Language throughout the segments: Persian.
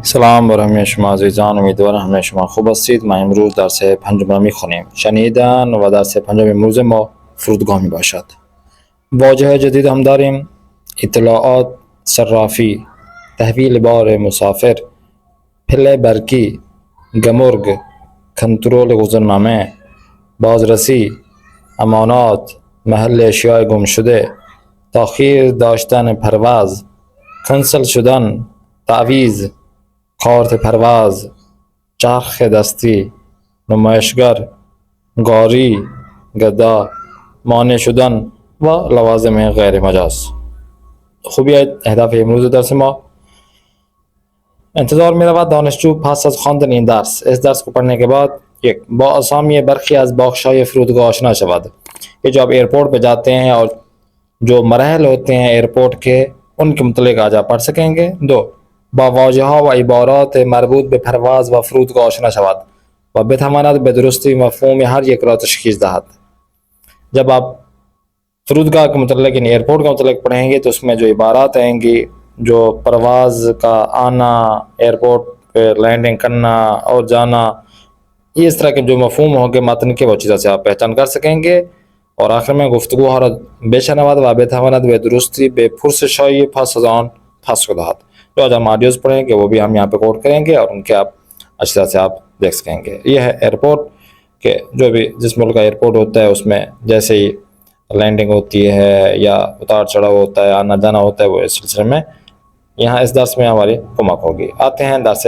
سلام برای شما عزیزان، امیدوارم همه شما خوب هستید. ما امروز درس پنجم را میخوانیم. شنیدن و درس پنجم امروز ما فرودگاه می باشد. واژه جدید هم داریم: اطلاعات، صرافی، تحویل بار مسافر، پله برقی، گمرگ، کنترل گذرنامه، بازرسی، امانات، محل اشیاء گم شده، تاخیر داشتن پرواز، کنسل شدن، تعویض، کارت پرواز، چرخ دستی، نمایشگر، گاری، گدا، مانع شدن و لوازم غیر مجاز. خوبی اهداف امروز درس ما: انتظار می رود دانشجو پس از خواندن این درس اس درس کو پڑھنے کے بعد ایک با اسامی برخی از بخش‌های فرودگاه آشنا شود. یہ جو آپ ایئرپورٹ پہ جاتے ہیں اور جو مراحل ہوتے ہیں ایئرپورٹ کے ان کے متعلق آج آپ پڑھ سکیں گے. دو با واژه‌ها و عبارات مربوط به پرواز و فرودگاه آشنا شود و بتواند به درستی مفهوم هر یک را تشخیص دهد. جب آپ فرودگاہ کے متعلق یعنی ایئرپورٹ کا متعلق پڑھیں گے تو اس میں جو عبارات آئیں گی، جو پرواز کا آنا، ایئرپورٹ پہ لینڈنگ کرنا اور جانا، یہ اس طرح کے جو مفہوم ہوں گے متن کے، وہ چیزوں سے آپ پہچان کر سکیں گے. اور آخر میں گفتگو اور بے شنواد و بتواند به درستی به پرسش‌های پس از آن پاسخ دهد. جو آج ہم آڈیوز پڑھیں گے وہ بھی ہم یہاں پہ کوٹ کریں گے اور ان کے آپ اچھی طرح سے آپ دیکھ سکیں گے. یہ ہے ایئرپورٹ کہ جو بھی جس ملک کا ایئرپورٹ ہوتا ہے اس میں جیسے ہی لینڈنگ ہوتی ہے یا اتار چڑھاؤ ہوتا ہے، آنا جانا ہوتا ہے، وہ اس سلسلے میں یہاں اس درس میں ہماری کمک ہوگی. آتے ہیں درس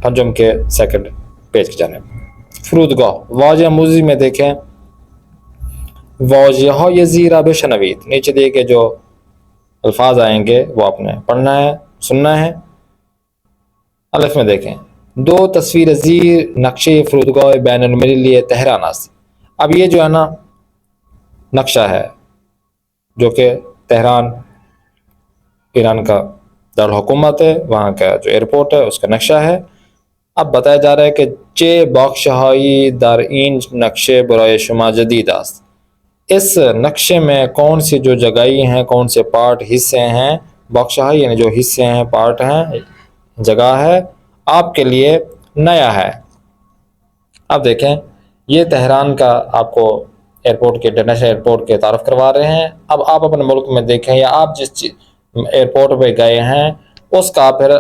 پنجم کے سیکنڈ پیج کی جانب. فرودگاه. واژه موزی میں دیکھیں واژه‌های زیر بشنوید. نیچے دیے کہ جو الفاظ آئیں گے وہ آپ نے پڑھنا ہے، سننا ہے. الف میں دیکھیں دو تصویر زیر نقشے فرودگاه بین المللی تہران است. اب یہ جو ہے نا نقشہ ہے جو کہ تہران ایران کا دارالحکومت ہے، وہاں کا جو ایئرپورٹ ہے اس کا نقشہ ہے. اب بتایا جا رہا ہے کہ چه بخش‌هایی در این نقشه برای شما جدید است. اس نقشے میں کون سی جو جگہیں ہیں، کون سے پارٹ حصے ہیں، بخش‌های یعنی جو حصے ہیں، پارٹ ہیں، جگہ ہے، آپ کے لیے نیا ہے. اب دیکھیں یہ تہران کا آپ کو ایئرپورٹ کے انٹرنیشنل ایئرپورٹ کے تعارف کروا رہے ہیں. اب آپ اپنے ملک میں دیکھیں یا آپ جس ایئرپورٹ پہ گئے ہیں اس کا پھر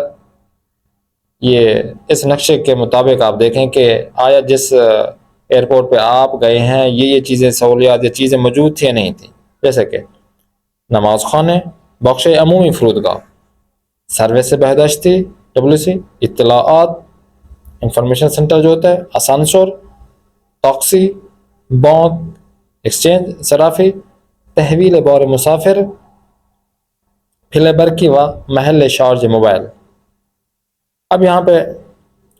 یہ اس نقشے کے مطابق آپ دیکھیں کہ آیا جس ایئرپورٹ پہ آپ گئے ہیں یہ چیزیں سہولیات، یہ چیزیں موجود تھیں یا نہیں تھیں. جیسے کہ نماز خانے، بخش عمومی فرودگاہ، سروس بہداشتی WC، اطلاعات انفارمیشن سینٹر جو ہوتا ہے، اسانسور، ٹیکسی، بینک، ایکسچینج، صرافی، تحویل بار مسافر، پھلے برقی و محل شارج موبائل. اب یہاں پہ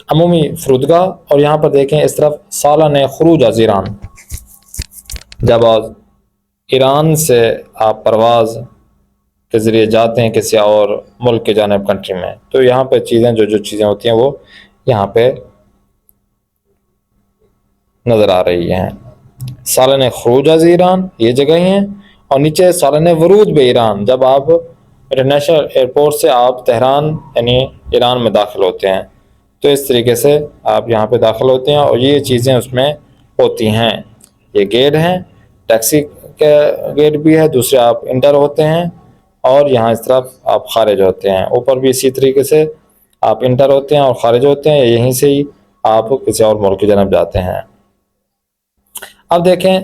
عمومی فرودگاہ اور یہاں پر دیکھیں اس طرف سالانہ خروج از ایران. جب ایران سے آپ پرواز کے ذریعے جاتے ہیں کسی اور ملک کے جانب کنٹری میں تو یہاں پہ چیزیں جو چیزیں ہوتی ہیں وہ یہاں پہ نظر آ رہی ہیں. سالانہ خروج از ایران یہ جگہ ہیں اور نیچے سالانہ ورود بے ایران، جب آپ انٹرنیشنل ایئرپورٹ سے آپ تہران یعنی ایران میں داخل ہوتے ہیں تو اس طریقے سے آپ یہاں پہ داخل ہوتے ہیں اور یہ چیزیں اس میں ہوتی ہیں. یہ گیٹ ہیں، ٹیکسی کا گیٹ بھی ہے، دوسرے آپ انٹر ہوتے ہیں اور یہاں اس طرف آپ خارج ہوتے ہیں. اوپر بھی اسی طریقے سے آپ انٹر ہوتے ہیں اور خارج ہوتے ہیں، یہیں سے ہی آپ کسی اور ملک کی جانب جاتے ہیں. اب دیکھیں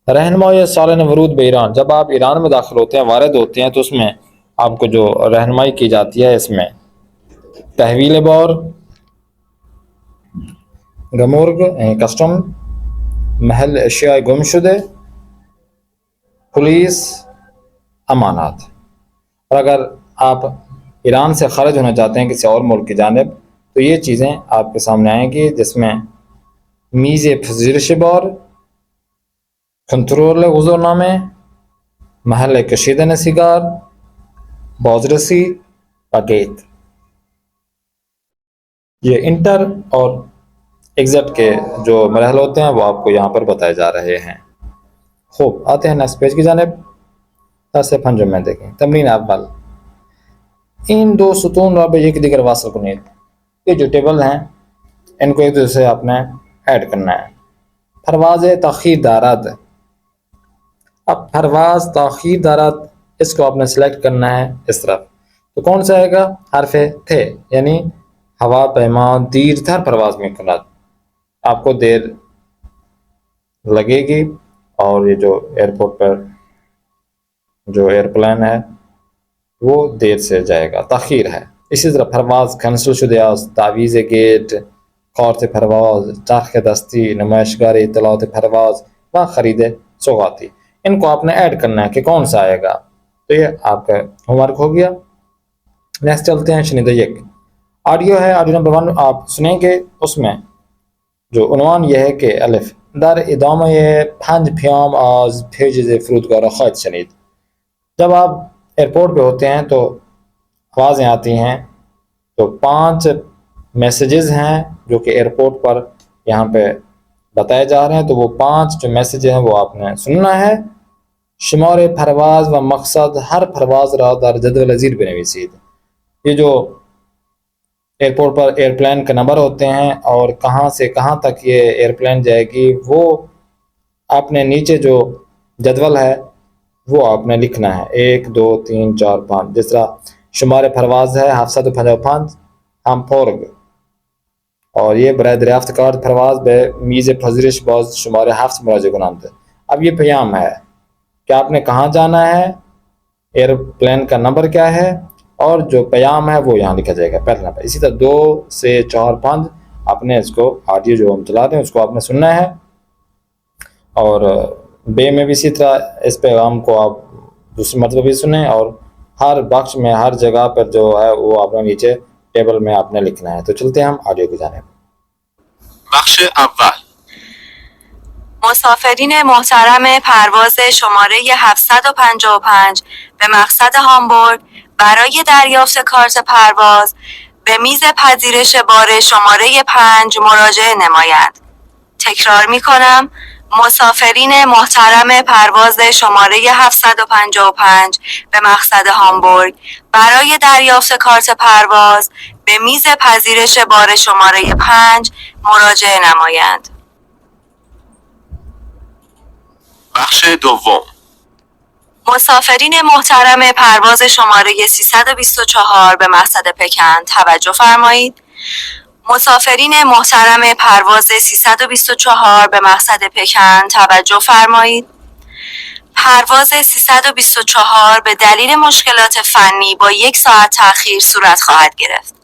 رہنمائی سالانہ ورود بے ایران. جب آپ ایران میں داخل ہوتے ہیں، وارد ہوتے ہیں تو اس میں آپ کو جو رہنمائی کی جاتی ہے اس میں تحویل بار، گمرگ کسٹم، محل اشیاء گم شدہ، پولیس، امانات. اور اگر آپ ایران سے خارج ہونا چاہتے ہیں کسی اور ملک کی جانب تو یہ چیزیں آپ کے سامنے آئیں گی، جس میں میز پذیرش بار، کنٹرول گذرنامے، محل کشیدن سیگار، بازرسی و گیٹ. یہ انٹر اور ایگزٹ کے جو مراحل ہوتے ہیں وہ آپ کو یہاں پر بتائے جا رہے ہیں. خوب، آتے ہیں نیکسٹ پیج کی جانب. درس پنجم میں دیکھیں تمرین اول. इन दो सतून व एक दिगर वासल कुनीत, ये जो टेबल हैं इनको एक दूसरे से आपने ऐड करना है। परवाज़ तख़ीर दारात, अब परवाज़ तख़ीर दारात इसको आपने सेलेक्ट करना है इस तरफ, तो कौन सा आएगा? हरफ थे, यानी हवा पैमा दीरधर परवाज़ में करना, आपको देर लगेगी और ये जो एयरपोर्ट पर जो एयरप्लेन है वो देर से जाएगा, तख़ीर है। इसी तरह परवाज़ कैंसिल शुदा, तावीज़ गेट, कारत परवाज़, चरख दस्ती, नुमाइशगार इत्तलात परवाज़ व ख़रीद सौगाती, इनको आपने ऐड करना है कि कौन सा आएगा। तो ये आपका होमवर्क हो गया। नेक्स्ट चलते हैं शनिद एक ऑडियो है, ऑडियो नंबर 1 आप सुनेंगे। उसमें जो उन्वान यह है कि अलिफ दर इदाम फंज फ्याम आज फेज फ्रूदगार ख़ैत शनीद, जब आप एयरपोर्ट पे होते हैं तो आवाज़ें आती हैं, तो 5 मैसेजेस हैं जो कि एयरपोर्ट पर यहाँ पे बताए जा रहे हैं, तो वो 5 जो मैसेज हैं वो आपने सुनना है। शुमार परवाज़ व मकसद हर परवाज़ रा दर जदवल ज़ीर बनवीसीद, ये जो एयरपोर्ट पर एयरप्लेन के नंबर होते हैं और कहाँ से कहाँ तक ये एयरप्लेन जाएगी वो आपने नीचे जो जदवल है वो आपने लिखना है, 1 2 3 4 5। जिस तरह शुमार परवाज़ है 755 हम फोरग, और ये बरए दरियाफ्त कार परवाज़ बे मीज़ पज़िरिश बाज शुमार 7 मुराजे गुनांत। अब ये प्याम है कि आपने कहाँ जाना है, एयरप्लेन का नंबर क्या है, और जो प्याम है वो यहाँ लिखा जाएगा पहला नंबर। इसी तरह 2 से 4 5 आपने इसको ऑडियो जो हम चला रहे हैं उसको आपने सुनना है, और बे में भी इसी तरह इस पैगाम को आप दूसरी मतलब भी सुने, और हर बख्श में हर जगह पर जो है वो आपने नीचे टेबल में आपने लिखना है। तो चलते हैं हम ऑडियो की जानिब। बख्श अव्वल, मुसाफिरीन मोहतरम परवाज़ शुमारे 755 به مقصد هامبورگ برای دریافت کارت پرواز به میز پذیرش بار شماره 5 مراجعه نمایند. تکرار می کنم، مسافرین محترم پرواز شماره 755 به مقصد هامبورگ برای دریافت کارت پرواز به میز پذیرش بار شماره 5 مراجعه نمایند. بخش دوم، مسافرین محترم پرواز شماره 324 به مقصد پکن توجه فرمایید. مسافرین محترم پرواز 324 به مقصد پکن توجه فرمایید. پرواز 324 به دلیل مشکلات فنی با 1 ساعت تأخیر صورت خواهد گرفت.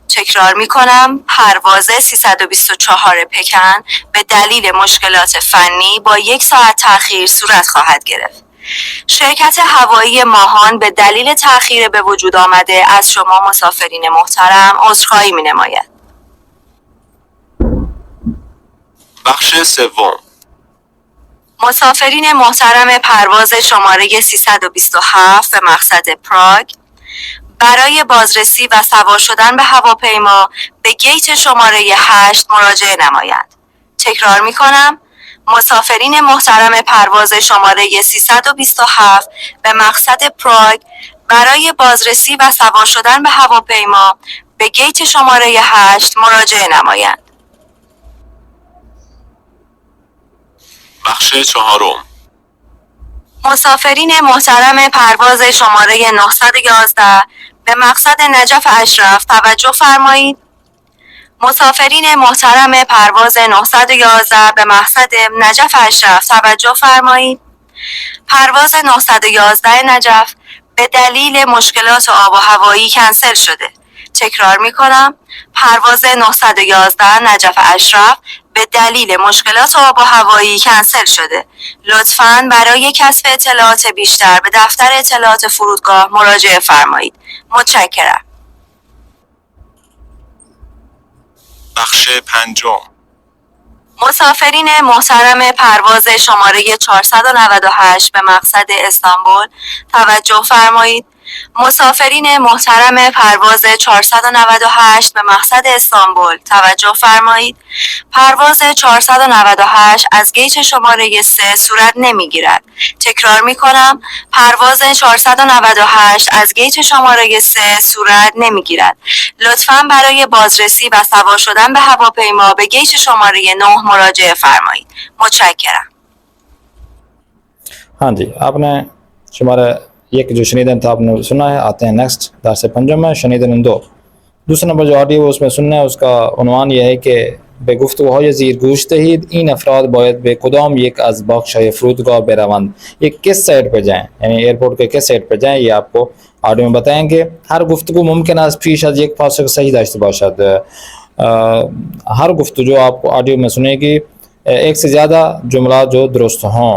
تکرار می کنم، پرواز 324 پکن به دلیل مشکلات فنی با 1 ساعت تأخیر صورت خواهد گرفت. شرکت هوایی ماهان به دلیل تأخیر به وجود آمده از شما مسافرین محترم عذرخواهی می نماید. بخش سوم، مسافرین محترم پرواز شماره 327 به مقصد پراگ برای بازرسی و سوار شدن به هواپیما به گیت شماره 8 مراجعه نمایند. تکرار می کنم، مسافرین محترم پرواز شماره 327 به مقصد پراگ برای بازرسی و سوار شدن به هواپیما به گیت شماره 8 مراجعه نمایند. بخش چهارم، مسافرین محترم پرواز شماره 911 به مقصد نجف اشرف توجه فرمایید. مسافرین محترم پرواز 911 به مقصد نجف اشرف توجه فرمایید. پرواز 911 نجف به دلیل مشکلات آب و هوایی کنسل شده. تکرار می کنم، پرواز 911 نجف اشرف به دلیل مشکلات آب و هوایی کنسل شده. لطفاً برای کسب اطلاعات بیشتر به دفتر اطلاعات فرودگاه مراجعه فرمایید. متشکرم. بخش پنجم، مسافرین محترم پرواز شماره 498 به مقصد استانبول توجه فرمایید. مسافرین محترم پرواز 498 به مقصد استانبول توجه فرمایید. پرواز 498 از گیت شماره 3 صورت نمیگیرد. تکرار می کنم، پرواز 498 از گیت شماره 3 صورت نمیگیرد. لطفاً برای بازرسی و سوار شدن به هواپیما به گیت شماره 9 مراجعه فرمایید. متشکرم. हाँ जी, आपने शुमारा एक जो शनीदन था आपने सुना है. आते हैं नेक्स्ट दरस पंजम में शनीदन 2. दूसरा नंबर जो ऑडियो उसमें सुनना है उसका उन्वान यह है कि बेगुफ्तगू यज़ीर गुश्तहीद इन अफराद बायद बेकुदाम एक अज़ बख्शाए फ़रूदगाह बेरवंद, ये किस साइड पर जाएँ, यानी एयरपोर्ट के किस साइड पर जाएँ, ये आपको ऑडियो में बताएंगे. हर गुफ्तगू मुमकिन अज़ फीश अज़ एक फासक सही दाश्त बाशद. हर गुफ्तगू जो आप ऑडियो में सुनेगी एक से ज़्यादा जुमला जो दुरुस्त हों,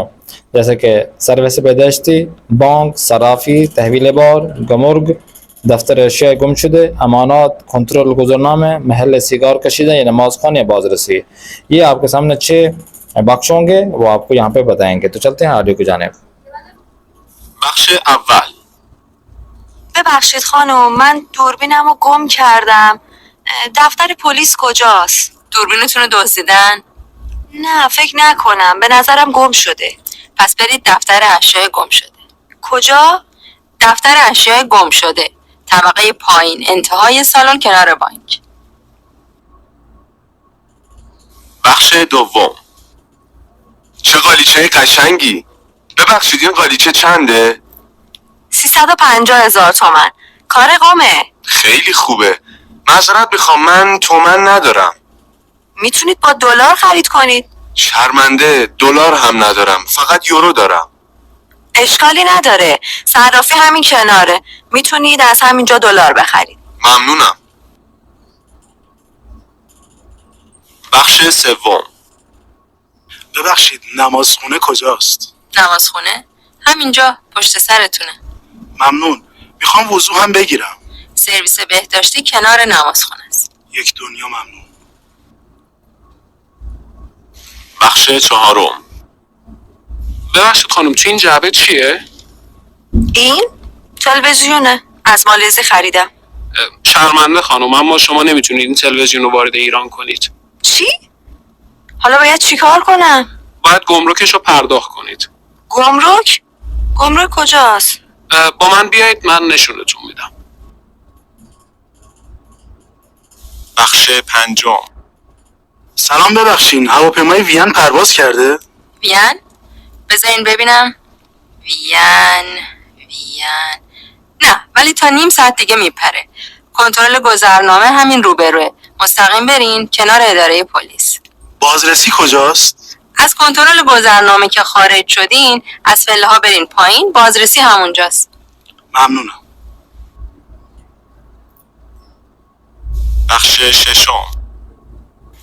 जैसे कि सर्विस बहदश्ती, बैंक, सराफी, तहवील बार, गमुर्ग, दफ्तर अशिया गुमशुदे, अमानत, कंट्रोल गुजरनामे, महल सिगार कशीदा या नमाज खान या बाजरसी. ये आपके सामने 6 बख्श होंगे, वो आपको यहाँ पे बताएंगे. तो चलते हैं ऑडियो की जानेब. بخش اول. ببخشید خانم، من دوربینمو گم کردم. دفتر پلیس کجاست؟ دوربینتون رو دزدیدن؟ نه فکر نکنم، به نظرم گم شده. پس برید دفتر اشیاء گم شده. کجا؟ دفتر اشیاء گم شده، طبقه پایین، انتهای سالن کنار بانک. بخش دوم. چه قالیچه قشنگی. ببخشید این قالیچه چنده؟ 350,000 تومان. کار قومه. خیلی خوبه. معذرت میخوام من تومن ندارم. میتونید با دلار خرید کنید. شرمنده، دلار هم ندارم، فقط یورو دارم. اشکالی نداره، صرافی همین کناره. میتونید از همینجا دلار بخرید. ممنونم. بخش سوم. ببخشید نمازخونه کجاست؟ نمازخونه؟ همینجا پشت سرتونه. ممنون. میخوام وضو هم بگیرم. سرویس بهداشتی کنار نمازخونه است. یک دنیا ممنون. بخش چهارم. ببخشید خانم تو این جعبه چیه؟ این تلویزیونه، از مالزی خریدم. شرمنده خانم، اما شما نمیتونید این تلویزیون رو وارد ایران کنید. چی؟ حالا باید چیکار کنم؟ باید گمرکش رو پرداخت کنید. گمرک؟ گمرک کجاست؟ با من بیایید من نشونتون میدم. بخش پنجم. سلام ببخشین هواپیمای وین پرواز کرده؟ وین؟ بذارین ببینم. وین. نه ولی تا نیم ساعت دیگه میپره. کنترل گذرنامه همین روبروه. مستقیم برین کنار اداره پلیس. بازرسی کجاست؟ از کنترل گذرنامه که خارج شدین از پله ها برین پایین، بازرسی همونجاست. ممنونم. بخش ششم.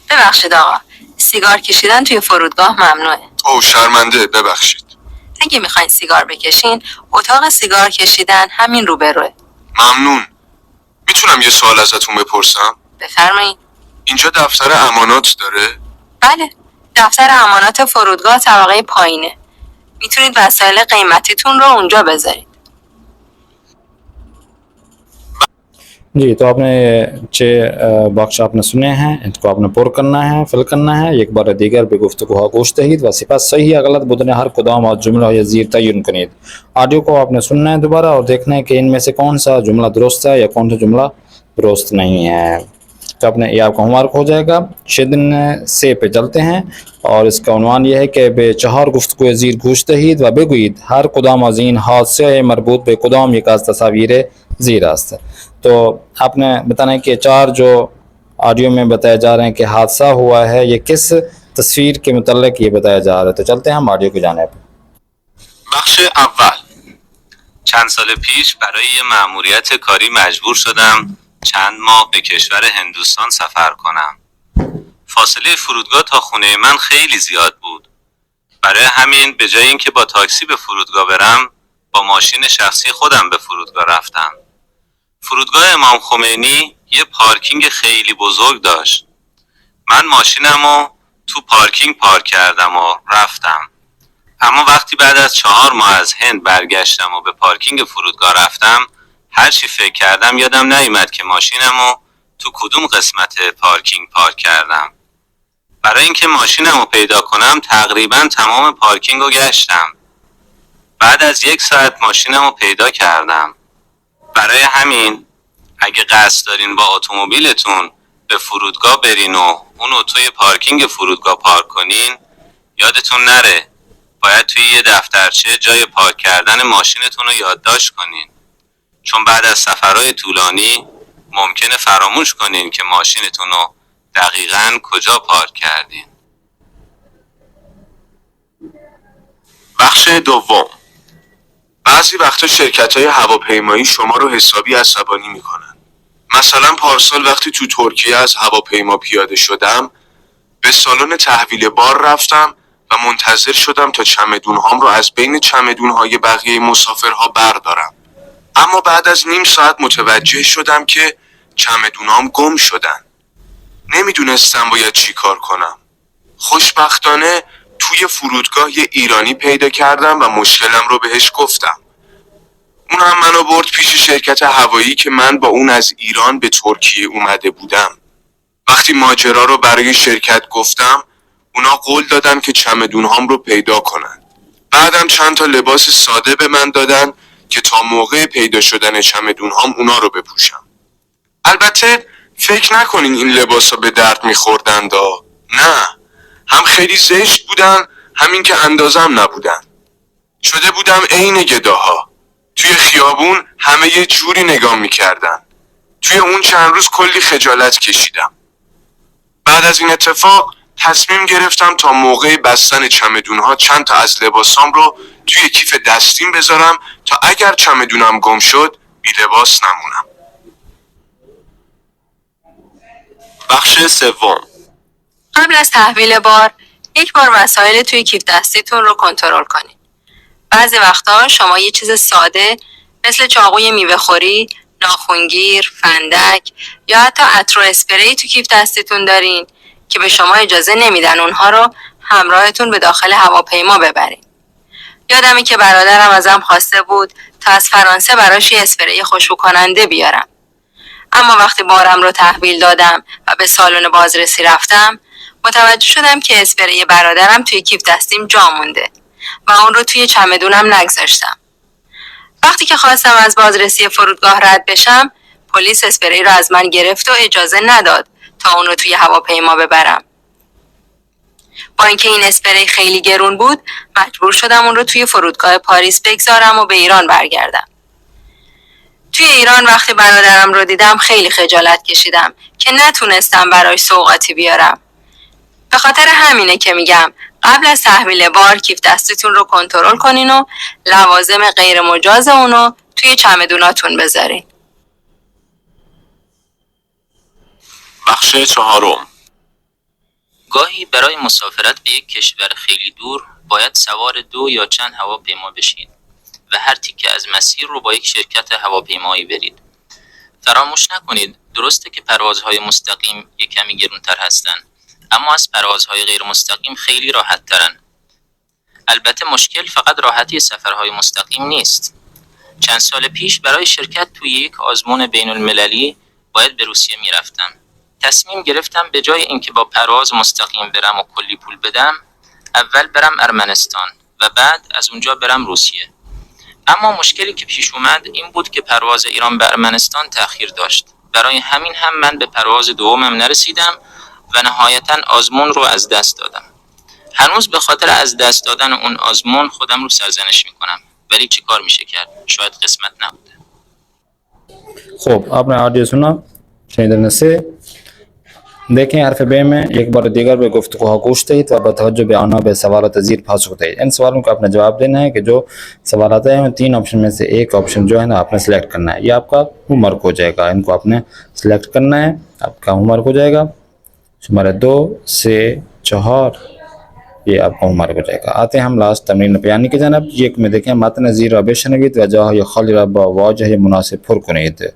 ببخشید آقا، سیگار کشیدن توی فرودگاه ممنوعه. او شرمنده، ببخشید. اگه میخواین سیگار بکشین، اتاق سیگار کشیدن همین روبروه. ممنون. میتونم یه سوال ازتون بپرسم؟ بفرمایید. اینجا دفتر امانات داره؟ بله، دفتر امانات فرودگاه طبقه پایینه. میتونید وسایل قیمتیتون رو اونجا بذارید. जी, तो आपने 6 बख्श आपने सुने हैं, इनको आपने पुर करना है, फिल करना है. एक बार दीगर बेगुफ्तगू गोश्तहीद व सिपा सही या गलत बुदने हर कुदाम और जुमला या ज़ीर तयन कनीद. ऑडियो को आपने सुनना है दोबारा और देखना है कि इनमें से कौन सा जुमला दुरुस्त है या कौन सा जुमला दुरुस्त नहीं है. तो आपने ये आपका होमवर्क हो जाएगा. शिदन से पे चलते हैं और इसका उन्वान यह है कि बेचहार गुफ्तगू ज़ीर गोश्तहीद व बेगुईद हर कुदाम अजीन हादसे मरबूत बेकुदाम एक तस्वीर ज़ीर है. तो आपने बताना है कि 4 जो ऑडियो में बताया जा रहे हैं कि हादसा हुआ है, ये किस तस्वीर के मुतल्लिक ये बताया जा रहा है. तो चलते हैं हम ऑडियो की जानेब. بخش اول. چند سال پیش برای یه مأموریت کاری مجبور شدم چند ماه به کشور هندوستان سفر کنم. فاصله فرودگاه تا خونه من خیلی زیاد بود. برای همین به جای اینکه با تاکسی به فرودگاه برم، با ماشین شخصی خودم به فرودگاه رفتم. فرودگاه امام خمینی یه پارکینگ خیلی بزرگ داشت. من ماشینمو تو پارکینگ پارک کردم و رفتم. اما وقتی بعد از 4 ماه از هند برگشتم و به پارکینگ فرودگاه رفتم، هر چی فکر کردم یادم نیومد که ماشینمو تو کدوم قسمت پارکینگ پارک کردم. برای اینکه ماشینمو پیدا کنم تقریبا تمام پارکینگ رو گشتم. بعد از 1 ساعت ماشینمو پیدا کردم. برای همین اگه قصد دارین با اتومبیلتون به فرودگاه برین و اونو توی پارکینگ فرودگاه پارک کنین، یادتون نره باید توی یه دفترچه جای پارک کردن ماشینتون رو یادداشت کنین، چون بعد از سفرهای طولانی ممکنه فراموش کنین که ماشینتون رو دقیقاً کجا پارک کردین. بخش دوم. بعضی وقتا شرکت‌های هواپیمایی شما رو حسابی عصبانی میکنن. مثلا پارسال وقتی تو ترکیه از هواپیما پیاده شدم، به سالن تحویل بار رفتم و منتظر شدم تا چمدون‌هام رو از بین چمدون‌های بقیه مسافرها بردارم. اما بعد از نیم ساعت متوجه شدم که چمدون‌هام گم شدن. نمیدونستم باید چی کار کنم. خوشبختانه توی فرودگاه یه ایرانی پیدا کردم و مشکلم رو بهش گفتم. اون هم منو برد پیش شرکت هوایی که من با اون از ایران به ترکیه اومده بودم. وقتی ماجرا رو برای شرکت گفتم، اونا قول دادن که چمدونهام رو پیدا کنن. بعدم چند تا لباس ساده به من دادن که تا موقع پیدا شدن چمدونهام اونا رو بپوشم. البته فکر نکنین این لباسا به درد میخوردن دا. نه، هم خیلی زشت بودن، همین که اندازم نبودن. شده بودم عین گداها. توی خیابون همه یه جوری نگام میکردن. توی اون چند روز کلی خجالت کشیدم. بعد از این اتفاق تصمیم گرفتم تا موقع بستن چمدونها چند تا از لباسام رو توی کیف دستیم بذارم تا اگر چمدونم گم شد بی لباس نمونم. بخش سوم. قبل از تحویل بار، 1 بار وسایل توی کیف دستیتون رو کنترل کنید. بعضی وقتا شما یه چیز ساده مثل چاقوی میوه خوری، ناخنگیر، فندک یا حتی عطر و اسپری تو کیف دستیتون دارین که به شما اجازه نمیدن اونها رو همراهتون به داخل هواپیما ببرین. یادمه که برادرم ازم خواسته بود تا از فرانسه براش یه اسپری خوشبو کننده بیارم. اما وقتی بارم رو تحویل دادم و به سالن بازرسی رفتم، متوجه شدم که اسپری برادرم توی کیف دستیم جا مونده و اون رو توی چمدونم نگذاشتم. وقتی که خواستم از بازرسی فرودگاه رد بشم، پلیس اسپری رو از من گرفت و اجازه نداد تا اون رو توی هواپیما ببرم. با اینکه این اسپری خیلی گرون بود، مجبور شدم اون رو توی فرودگاه پاریس بگذارم و به ایران برگردم. توی ایران وقتی برادرم رو دیدم خیلی خجالت کشیدم که نتونستم براش سوغاتی بیارم. به خاطر همینه که میگم قبل از تحویل بار کیف دستیتون رو کنترل کنین و لوازم غیر مجاز اونو توی چمدوناتون بذارین. بخش چهارم. گاهی برای مسافرت به یک کشور خیلی دور باید سوار 2 یا چند هواپیما بشید و هر تیکه از مسیر رو با یک شرکت هواپیمایی برید. فراموش نکنید درسته که پروازهای مستقیم یک کمی گرونتر هستن، اما از پروازهای غیر مستقیم خیلی راحت ترن. البته مشکل فقط راحتی سفرهای مستقیم نیست. چند سال پیش برای شرکت توی یک آزمون بین المللی باید به روسیه میرفتم. تصمیم گرفتم به جای اینکه با پرواز مستقیم برم و کلی پول بدم، اول برم ارمنستان و بعد از اونجا برم روسیه. اما مشکلی که پیش اومد این بود که پرواز ایران به ارمنستان تأخیر داشت. برای همین هم من به پرواز دومم نرسیدم و نهایتاً آزمون رو از دست دادم. هنوز به خاطر از دست دادن اون آزمون خودم رو سرزنش میکنم، ولی چی کار میشه کرد؟ شاید قسمت نبوده. خب आपने ऑडियो सुना شنیدن से देखें حرف ب में एक बार दीगर به گفتگوها گوش دهید و با توجه به آنها به سوالات زیر پاسخ دهید. इन सवालों का आपने जवाब देना है कि जो सवाल हैं 3 ऑप्शन में से एक ऑप्शन जो है ना आपने सेलेक्ट करना है. ये आपका होमवर्क हो जाएगा. इनको आपने सेलेक्ट करना है, आपका होमवर्क हो जाएगा. शुमारे 2 से 4 ये आपका होमवर्क हो जाएगा. आते हैं हम लास्ट तमरीन बयानी की जानब. ये में देखें मतन ज़ीरा बशनवीद و جاهای خالی را با واژه مناسب پر کنید.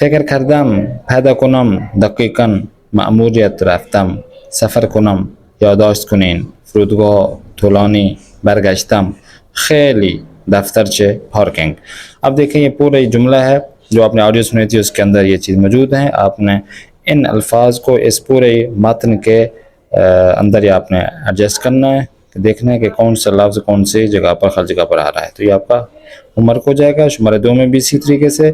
فکر کردم پیدا کنم دقیقاً مأموریت رفتم سفر کنم یادداشت کنین فرودگاه طولانی برگشتم خیلی دفترچه پارکنگ. اب دیکھیں یہ پورا یہ جملہ ہے جو آپ نے آڈیو سنی تھی، اس کے اندر یہ چیز موجود ہیں. آپ نے ان الفاظ کو اس پورے متن کے اندر یہ آپ نے ایڈجسٹ کرنا ہے، دیکھنا ہے کہ کون سا لفظ کون سی جگہ پر ہر جگہ پر آ رہا ہے. تو یہ آپ کا ہوم ورک ہو جائے گا. شمارے 2 میں بھی اسی طریقے سے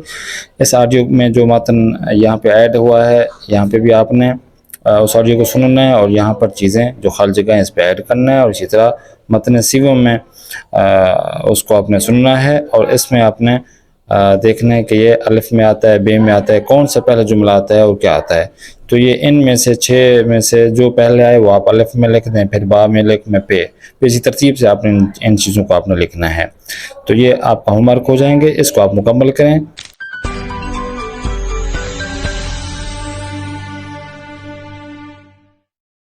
اس آڈیو میں جو متن یہاں پہ ایڈ ہوا ہے، یہاں پہ بھی آپ نے اس آڈیو کو سننا ہے اور یہاں پر چیزیں جو خالی جگہ ہیں اس پہ ایڈ کرنا ہے. اور اسی طرح متن سیوم میں اس کو آپ نے سننا ہے اور اس میں آپ نے دیکھنا ہے کہ یہ الف میں آتا ہے، بے میں آتا ہے، کون سا پہلا جملہ آتا ہے اور کیا آتا ہے. تو یہ ان میں سے 6 میں سے جو پہلے آئے وہ آپ الف میں لکھ دیں، پھر با میں لکھ میں پہ، اسی ترتیب سے آپ نے ان چیزوں کو آپ نے لکھنا ہے. تو یہ آپ کا ہوم ورک ہو جائیں گے، اس کو آپ مکمل کریں.